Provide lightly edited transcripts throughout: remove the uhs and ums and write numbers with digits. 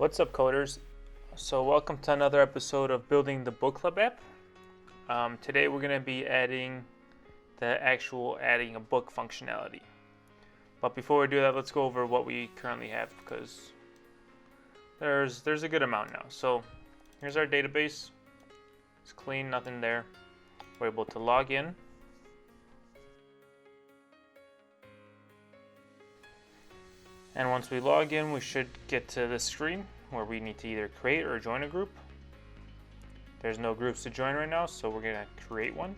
What's up, coders? So welcome to another episode of Building the Book Club app. Today we're going to be adding adding a book functionality. But before we do that, let's go over what we currently have, because there's a good amount now. So here's our database. It's clean, nothing there. We're able to log in. And once we log in, we should get to this screen where we need to either create or join a group. There's no groups to join right now, so we're gonna create one.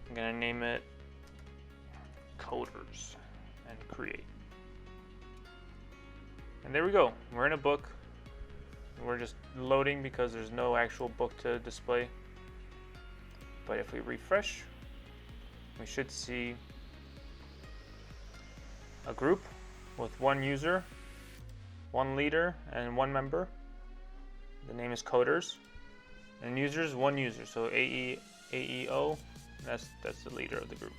I'm gonna name it Coders and create. And there we go, we're in a book. We're just loading because there's no actual book to display. But if we refresh, we should see a group with one user, one leader, and one member. The name is Coders, and users, one user. So AEO, that's the leader of the group.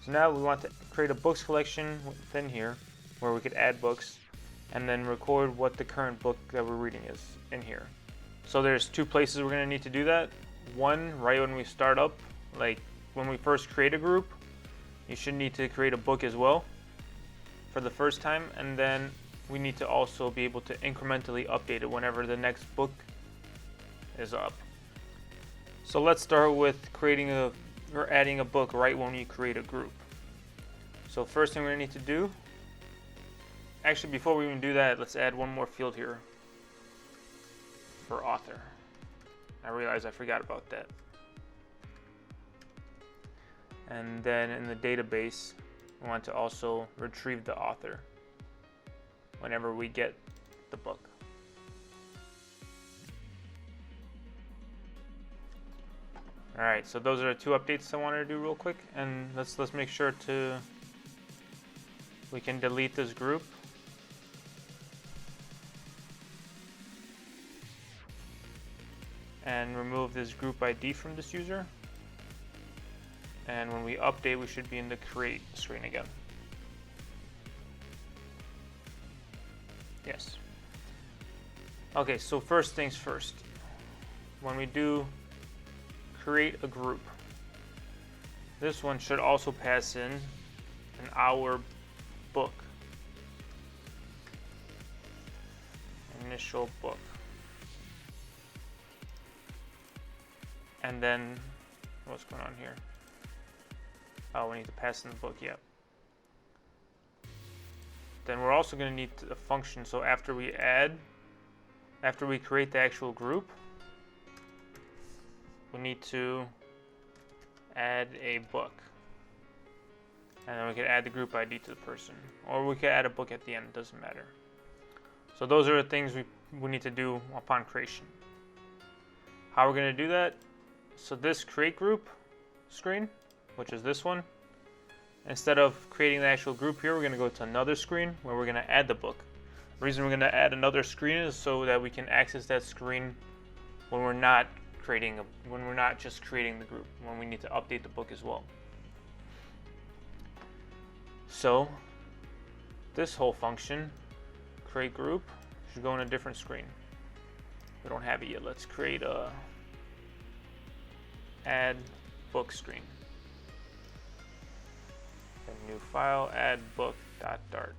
So now we want to create a books collection within here, where we could add books, and then record what the current book that we're reading is in here. So there's two places we're going to need to do that. One, right when we start up, like when we first create a group, you should need to create a book as well for the first time, and then we need to also be able to incrementally update it whenever the next book is up. So let's start with adding a book right when you create a group. So first thing we're gonna need to do, actually before we even do that, let's add one more field here for author. I realized I forgot about that. And then in the database, we want to also retrieve the author whenever we get the book. Alright, so those are the two updates I wanted to do real quick, and let's make sure we can delete this group. And remove this group ID from this user. And when we update, we should be in the create screen again. Yes. Okay, so first things first. When we do create a group, this one should also pass in our book. Initial book. And then, what's going on here? Oh, we need to pass in the book, yeah. Then we're also going to need a function, so after we create the actual group, we need to add a book. And then we could add the group ID to the person. Or we could add a book at the end, doesn't matter. So those are the things we need to do upon creation. How we're going to do that? So this create group screen, which is this one, instead of creating the actual group here, we're going to go to another screen where we're going to add the book. The reason we're going to add another screen is so that we can access that screen when we're not just creating the group, when we need to update the book as well. So this whole function, create group, should go in a different screen. We don't have it yet. Let's create a add book screen. A new file, add book.dart.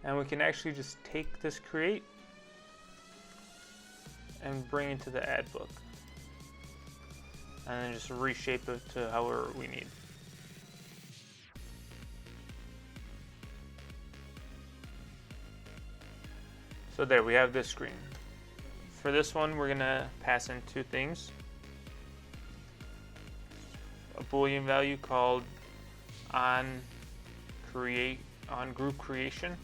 And we can actually just take this create and bring it to the add book. And then just reshape it to however we need. So there we have this screen. For this one, we're gonna pass in two things. A Boolean value called on group creation,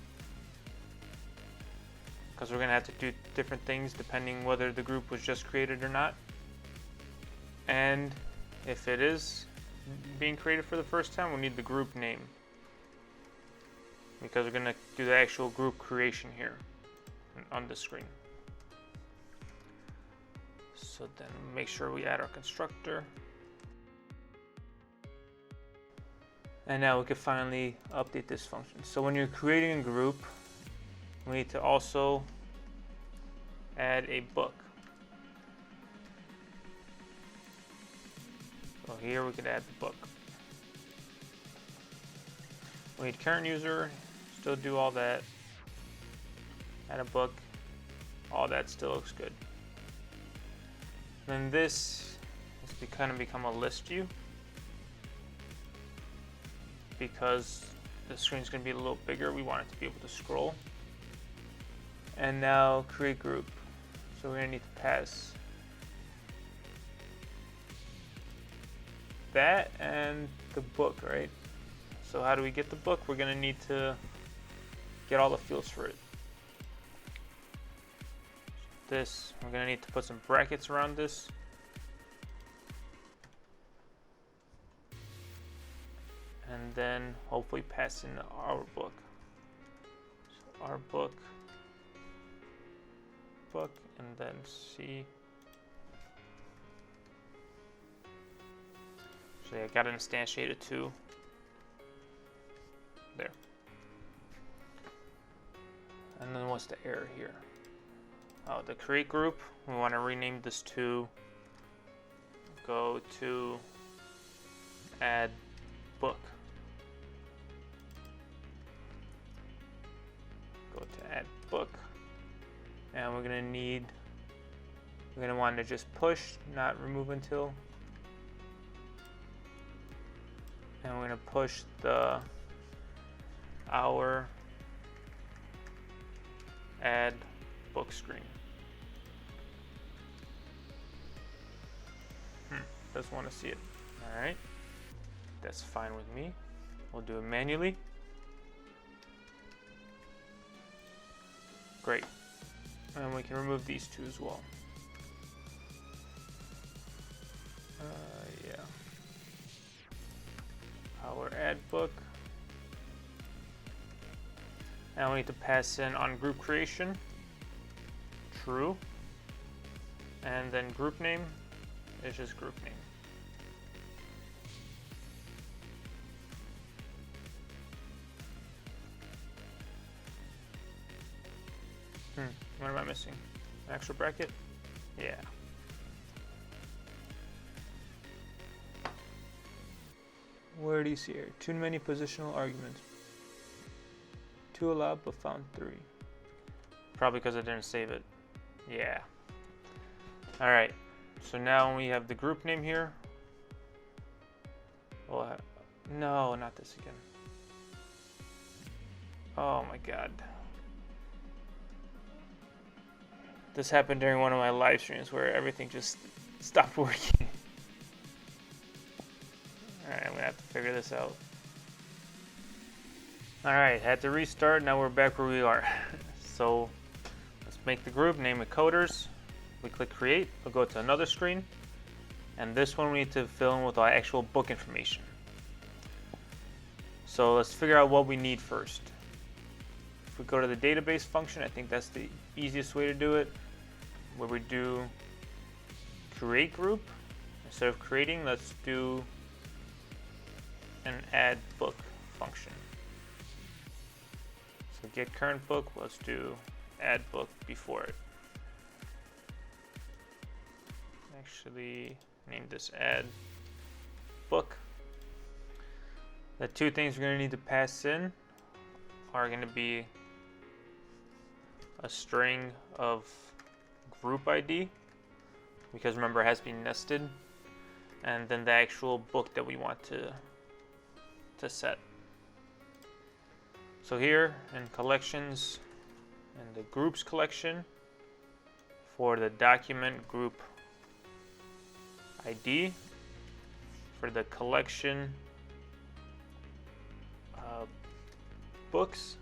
because we're gonna have to do different things depending whether the group was just created or not. And if it is being created for the first time, we need the group name, because we're gonna do the actual group creation here on the screen. So then make sure we add our constructor. And now we can finally update this function. So when you're creating a group, we need to also add a book. So here we could add the book. We need current user, still do all that. Add a book, all that still looks good. Then this has kind of become a list view because the screen's going to be a little bigger. We want it to be able to scroll. And now create group. So we're going to need to pass that and the book, right? So how do we get the book? We're going to need to get all the fields for it. This, we're going to need to put some brackets around this. And then hopefully pass in our book. So our book, and then C. So yeah, I got it instantiated too. There. And then what's the error here? Oh, the create group, we want to rename this to go to add book. Go to add book. And we're going to want to just push, not remove until. And we're going to push the our add book screen. Doesn't want to see it. Alright. That's fine with me. We'll do it manually. Great. And we can remove these two as well. Yeah. Our add book. Now we need to pass in on group creation. True. And then group name is just group name. What am I missing? An extra bracket? Yeah. Where do you see here? Too many positional arguments. 2 allowed but found 3. Probably because I didn't save it. Yeah. Alright. So now we have the group name here. Well, no, not this again. Oh my god. This happened during one of my live streams where everything just stopped working. Alright, I'm gonna have to figure this out. Alright, had to restart, now we're back where we are. So, let's make the group, name it Coders. We click create, we'll go to another screen. And this one we need to fill in with our actual book information. So let's figure out what we need first. If we go to the database function, I think that's the easiest way to do it. Where we do create group. Instead of creating, let's do an add book function. So get current book, let's do add book before it. Actually, name this add book. The two things we're going to need to pass in are going to be a string of group ID, because remember it has to be nested, and then the actual book that we want to set. So here in collections, in the groups collection, for the document group ID, for the collection books,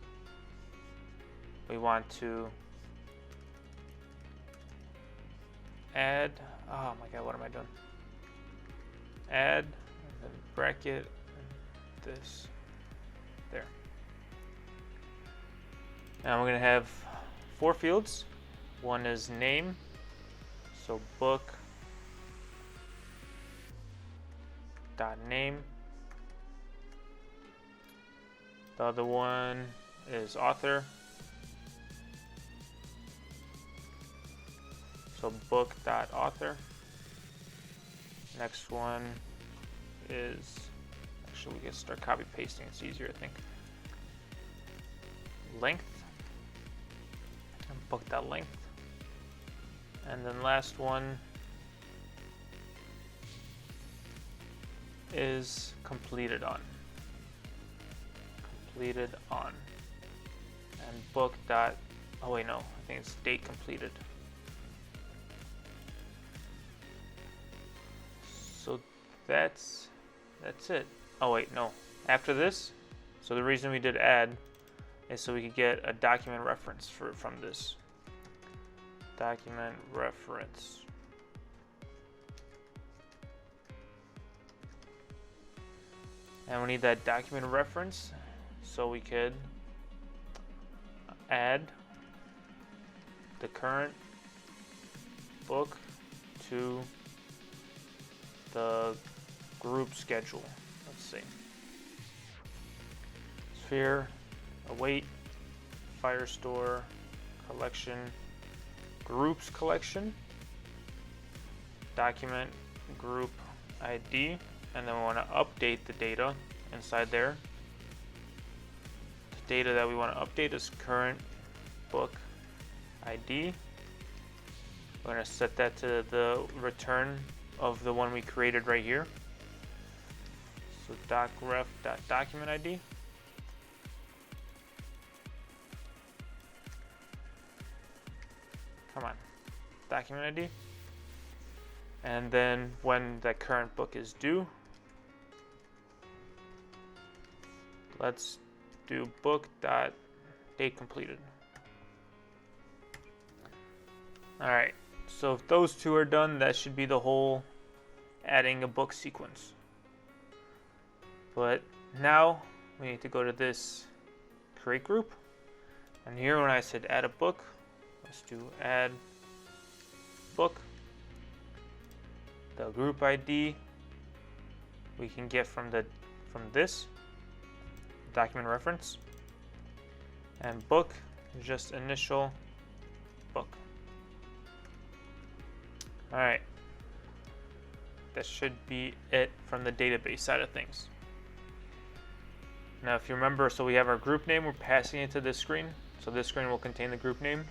we want to add, oh my god, what am I doing? Add, and then bracket, and this, there. Now we're going to have 4 fields. One is name, so book dot name. The other one is author. So book.author. Next one is, actually we can start copy pasting, it's easier I think. Length. And book.length. And then last one is completed on. Completed on. And book dot, oh wait no, I think it's date completed. So that's it. Oh wait, no. After this, so the reason we did add is so we could get a document reference from this. Document reference. And we need that document reference so we could add the current book to the group schedule. Let's see. Sphere, await, Firestore, collection, groups collection, document, group ID, and then we want to update the data inside there. The data that we want to update is current book ID. We're going to set that to the return of the one we created right here. So docref.document ID. Come on, document ID. And then when that current book is due, let's do book.date completed. All right, so if those two are done, that should be the whole adding a book sequence. But now we need to go to this create group. And here when I said add a book, let's do add book. The group ID we can get from this document reference, and book is just initial book. All right, that should be it from the database side of things. Now if you remember, so we have our group name, we're passing it to this screen, so this screen will contain the group name.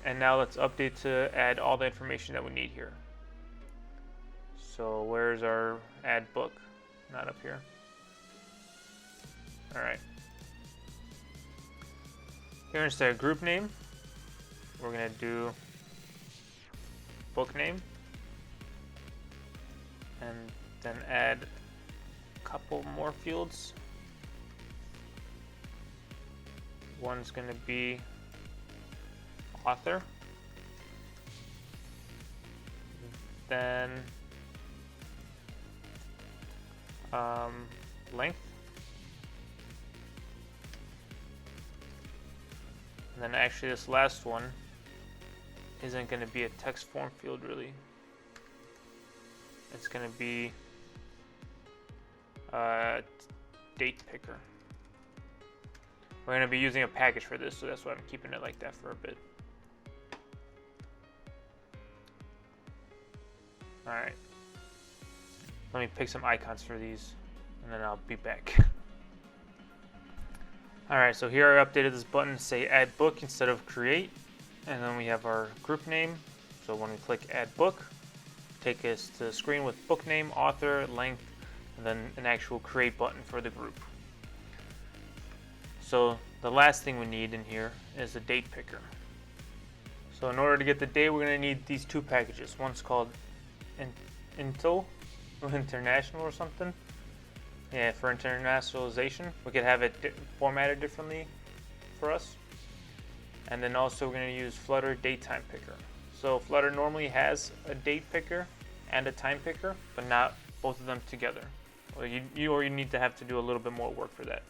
And now let's update to add all the information that we need here. So where's our add book? Not up here. All right. Here instead of group name, we're gonna do book name, and then add a couple more fields. One's gonna be author, then length, and then actually this last one isn't going to be a text form field really. It's going to be date picker. We're going to be using a package for this, so that's why I'm keeping it like that for a bit. Alright. Let me pick some icons for these, and then I'll be back. Alright, so here I updated this button to say add book instead of create. And then we have our group name. So when we click add book, take us to the screen with book name, author, length, and then an actual create button for the group. So the last thing we need in here is a date picker. So in order to get the date, we're going to need these two packages. One's called international or something. Yeah, for internationalization, we could have it formatted differently for us. And then also we're going to use Flutter DateTime Picker. So Flutter normally has a date picker and a time picker, but not both of them together. Or you need to have to do a little bit more work for that.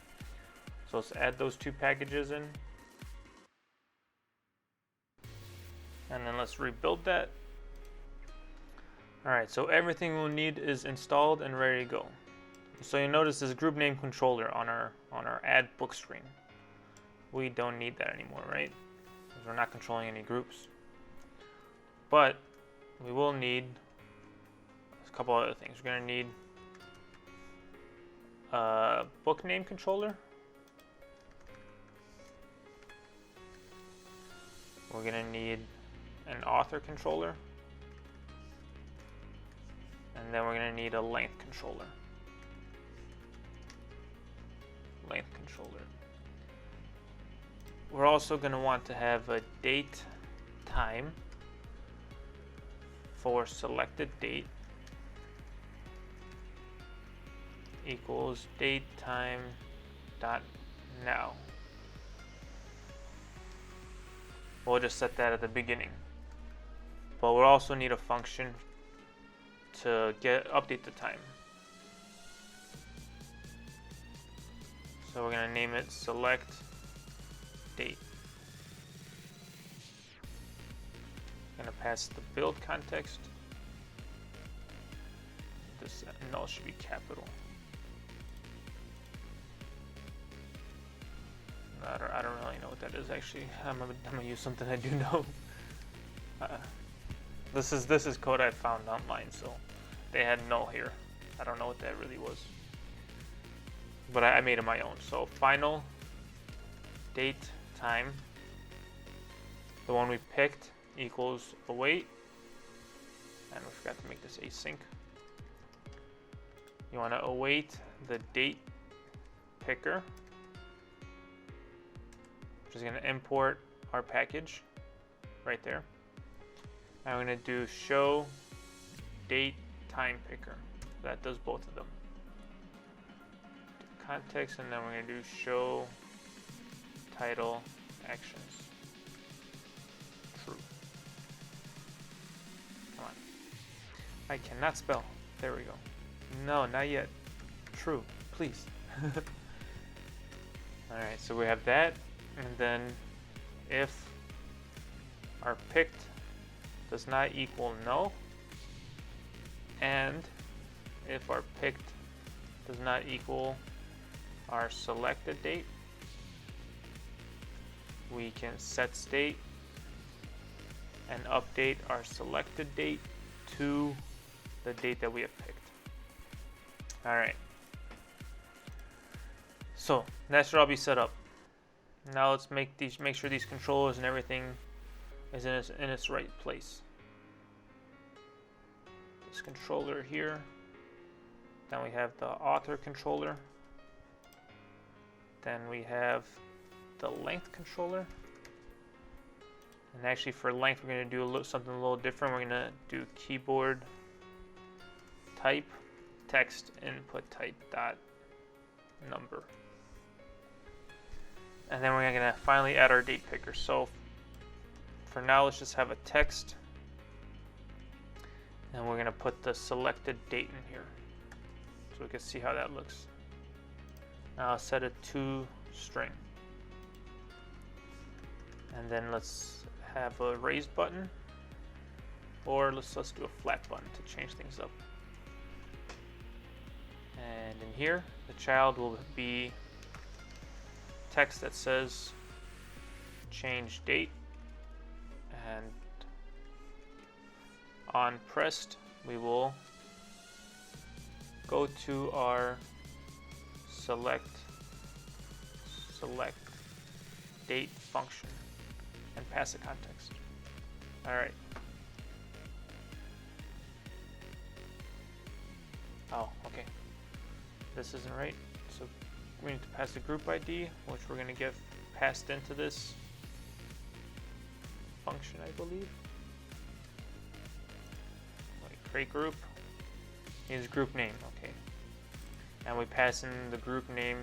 So let's add those two packages in. And then let's rebuild that. Alright, so everything we'll need is installed and ready to go. So you notice this group name controller on our add book screen. We don't need that anymore, right? Because we're not controlling any groups. But we will need a couple other things. We're going to need a book name controller. We're going to need an author controller. And then we're going to need a length controller. Length controller. We're also going to want to have a date time for selected date equals date time dot now. We'll just set that at the beginning. But we'll also need a function to update the time. So we're going to name it select date. I'm going to pass the build context. This null should be capital. I don't really know what that is actually. I'm gonna use something I do know. This is code I found online, so they had null here. I don't know what that really was, but I made it my own. So final date time, the one we picked, equals await, and we forgot to make this async. You want to await the date picker, which is going to import our package right there. I'm going to do show DateTime Picker. That does both of them. Do context, and then we're going to do show title actions. True. Come on. I cannot spell. There we go. No, not yet. True, please. Alright, so we have that, and then if our picked does not equal null, and if our picked does not equal our selected date, we can set state and update our selected date to the date that we have picked. Alright, so that should all be set up. Now let's make sure these controllers and everything is in its right place. This controller here, then we have the author controller, then we have the length controller, and actually for length we're going to do something a little different. We're going to do keyboard type text input type dot number, and then we're going to finally add our date picker. So for now, let's just have a text, and we're going to put the selected date in here so we can see how that looks. Now I'll set it to string, and then let's have a raised button, or let's do a flat button to change things up. And in here, the child will be text that says change date, and on pressed, we will go to our select date function and pass a context. Alright. Oh, okay. This isn't right. So we need to pass a group ID, which we're going to get passed into this function, I believe. Like create group is group name, okay. And we pass in the group name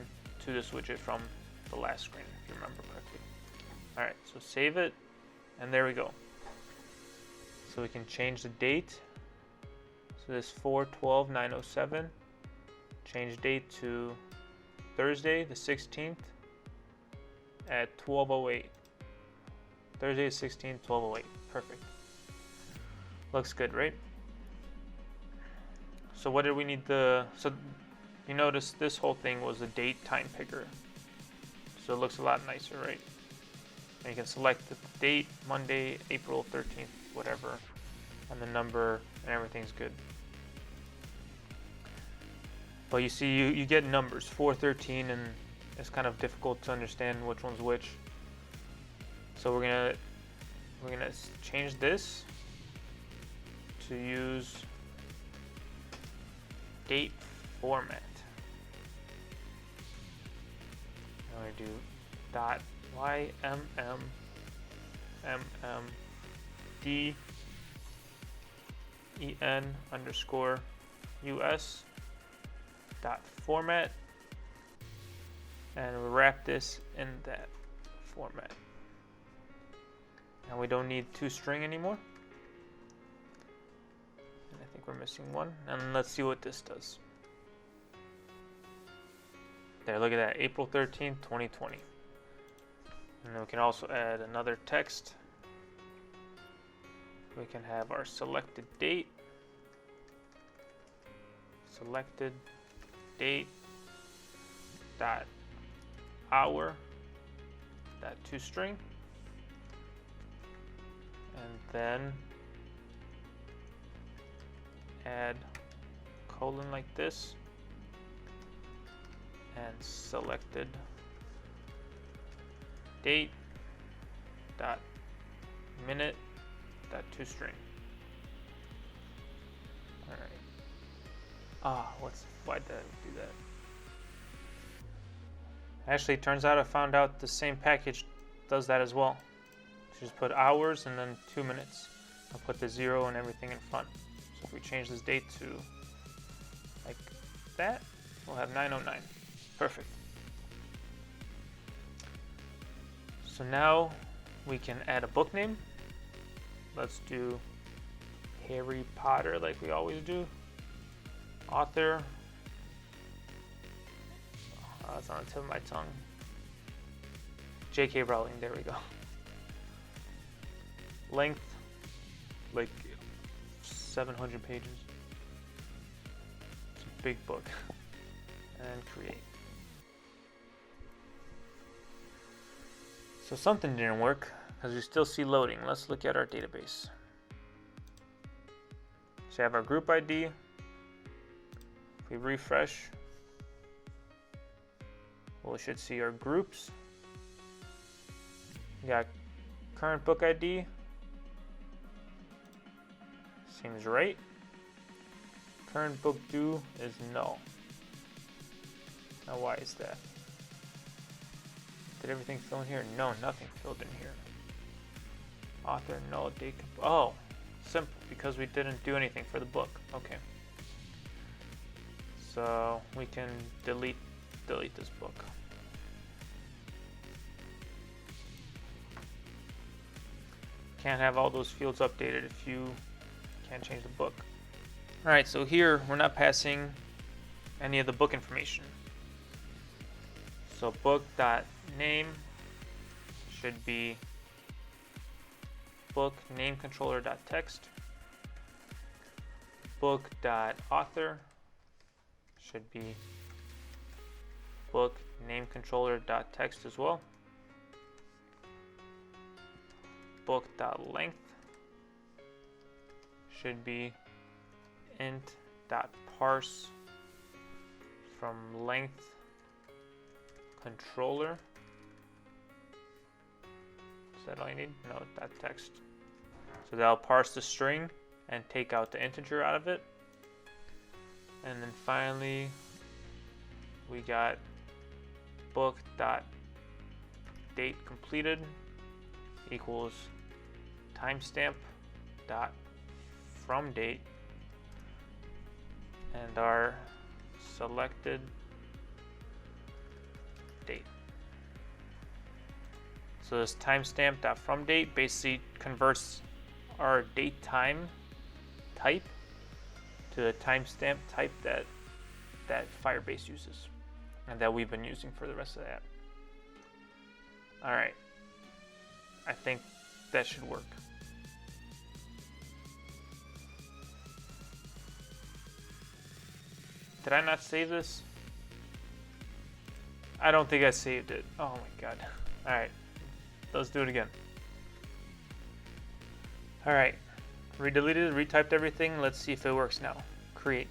to this widget from the last screen, if you remember correctly. Alright, so save it, and there we go. So we can change the date. So this 4/12/907, change date to Thursday the 16th at 12:08. Thursday the 16th, 12:08. Perfect. Looks good, right? So what did we need so you notice this whole thing was a DateTime Picker. So it looks a lot nicer, right? And you can select the date, Monday, April 13th, whatever, and the number, and everything's good. But you see, you get numbers, 413, and it's kind of difficult to understand which one's which. So we're gonna change this to use date format. I'm going to do dot YMMMDEN_US dot format, and we'll wrap this in that format. Now we don't need toString anymore. And I think we're missing one. And let's see what this does. There, look at that, April 13th, 2020. And then we can also add another text. We can have our selected date. Selected date dot hour dot toString. And then add colon like this, and selected date dot minute dot toString. All right. Why did I do that? Actually, it turns out I found out the same package does that as well. Just put hours and then 2 minutes. I'll put the 0 and everything in front. So if we change this date to like that, we'll have 9:09. Perfect. So now we can add a book name. Let's do Harry Potter like we always do. Author. It's on the tip of my tongue. J.K. Rowling, there we go. Length, like 700 pages. It's a big book. And create. So something didn't work because we still see loading. Let's look at our database. So we have our group ID. If we refresh, we should see our groups. We got current book ID. Seems right. Current book due is null. Now why is that? Did everything fill in here? No, nothing filled in here. Author null date. Oh, simple, because we didn't do anything for the book. Okay. So we can delete this book. Can't have all those fields updated if you can't change the book. Alright, so here we're not passing any of the book information. So book.name should be book name controller.text. Book.author should be book name controller.text as well. Book.length should be int.parse from length controller. Is that all you need? No, .text. So that'll parse the string and take out the integer out of it. And then finally, we got book.date completed equals timestamp dot from date, and our selected date. So this timestamp dot from date basically converts our date time type to the timestamp type that Firebase uses and that we've been using for the rest of the app. All right, I think that should work. Did I not save this? I don't think I saved it. Oh my god. Alright, let's do it again. Alright, redeleted, retyped everything. Let's see if it works now. Create.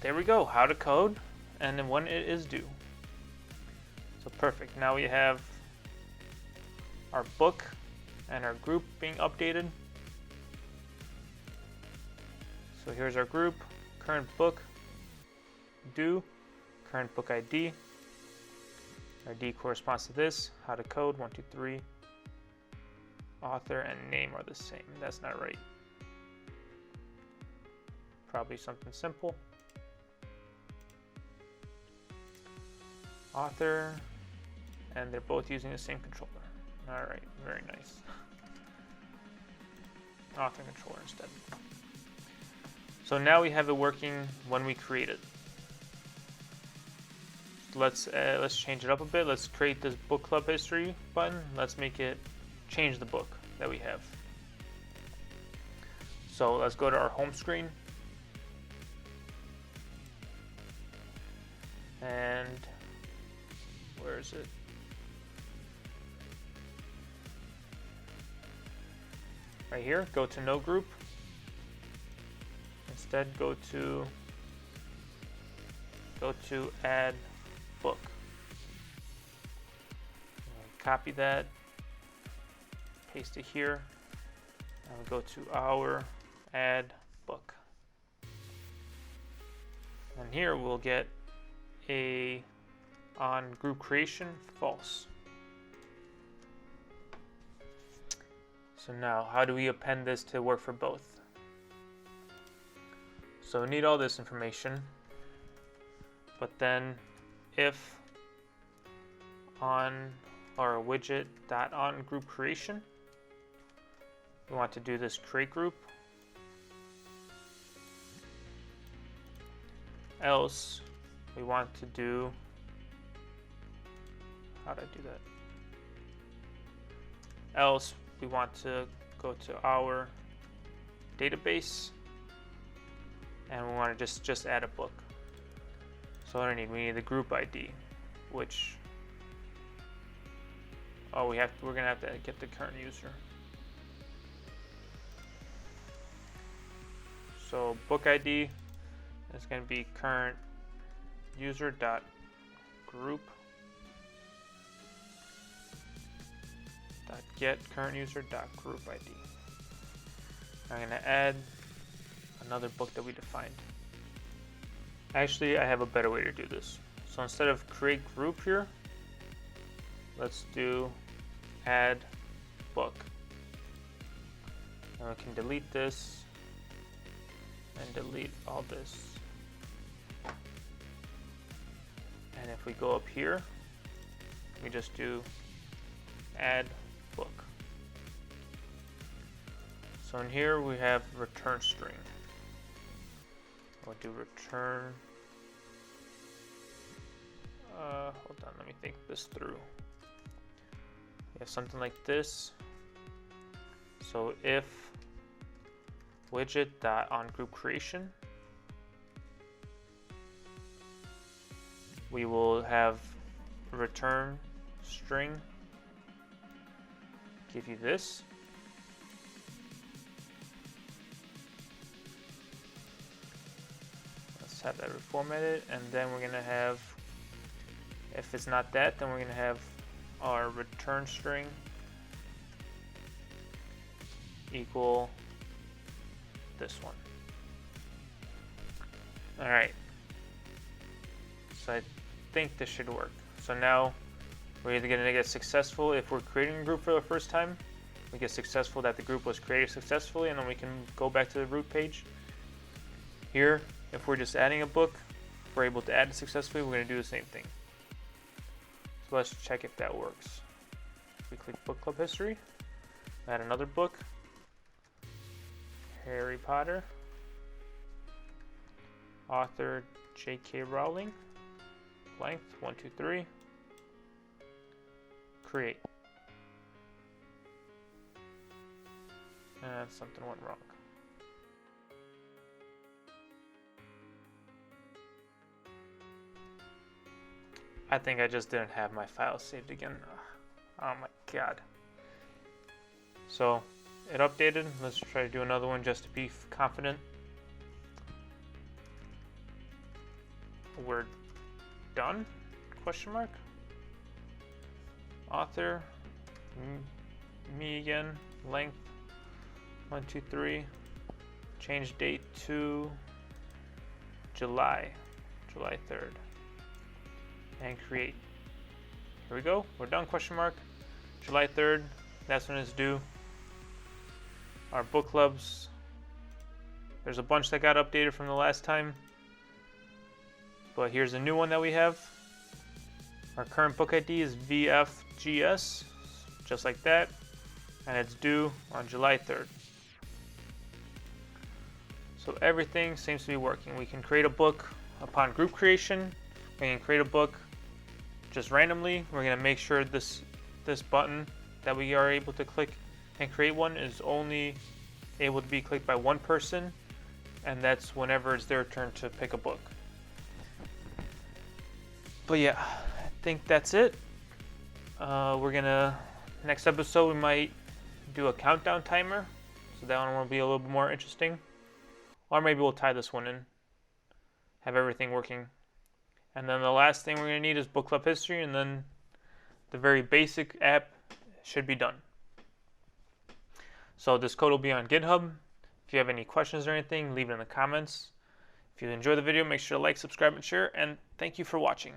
There we go, how to code, and then when it is due. So perfect, now we have our book and our group being updated. So here's our group, current book, due, current book ID. Our D corresponds to this, how to code, 1, 2, 3. Author and name are the same. That's not right. Probably something simple. Author, and they're both using the same controller. Alright, very nice. Author controller instead. So now we have it working when we create it. Let's change it up a bit. Let's create this book club history button. Let's make it change the book that we have. So let's go to our home screen. And where is it? Right here, go to no group. Instead, go to add book. Copy that, paste it here, and we go to our add book. And here we'll get a on group creation false. So now, how do we append this to work for both? So we need all this information, but then if on our widget dot on group creation, we want to do this create group, else we want to do, how do I do that? Else we want to go to our database and we want to just add a book. So what do we need the group ID, which we're gonna have to get the current user. So book ID is going to be current user dot group dot get current user dot group ID. I'm going to add another book that we defined. Actually, I have a better way to do this. So instead of create group here, let's do add book. And we can delete this and delete all this. And if we go up here, we just do add book. So in here we have return string. We'll do return. Hold on, let me think this through. We have something like this. So if widget dot on group creation, we will have return string give you this. Let's have that reformatted, and then we're gonna have, if it's not that, then we're gonna have our return string equal this one. All right. So I think this should work. So now we're either gonna get successful if we're creating a group for the first time. We get successful that the group was created successfully, and then we can go back to the root page. Here, if we're just adding a book, if we're able to add it successfully, we're gonna do the same thing. So let's check if that works. We click book club history, add another book, Harry Potter, author J.K. Rowling, length 1, 2, 3, create. And something went wrong. I think I just didn't have my file saved again. Oh my god. So it updated. Let's try to do another one just to be confident. We're done? Question mark. Author. Me again. Length. 1, 2, 3. Change date to July 3rd. And create. Here we go. We're done? Question mark. July 3rd. That's when it's due. Our book clubs. There's a bunch that got updated from the last time. But here's a new one that we have. Our current book ID is VFGS. Just like that. And it's due on July 3rd. So everything seems to be working. We can create a book upon group creation. We can create a book just randomly. We're going to make sure this button that we are able to click and create one is only able to be clicked by one person, and that's whenever it's their turn to pick a book. But yeah, I think that's it. Next episode we might do a countdown timer, so that one will be a little bit more interesting. Or maybe we'll tie this one in, have everything working. And then the last thing we're going to need is book club history, and then the very basic app should be done. So this code will be on GitHub. If you have any questions or anything, leave it in the comments. If you enjoyed the video, make sure to like, subscribe, and share, and thank you for watching.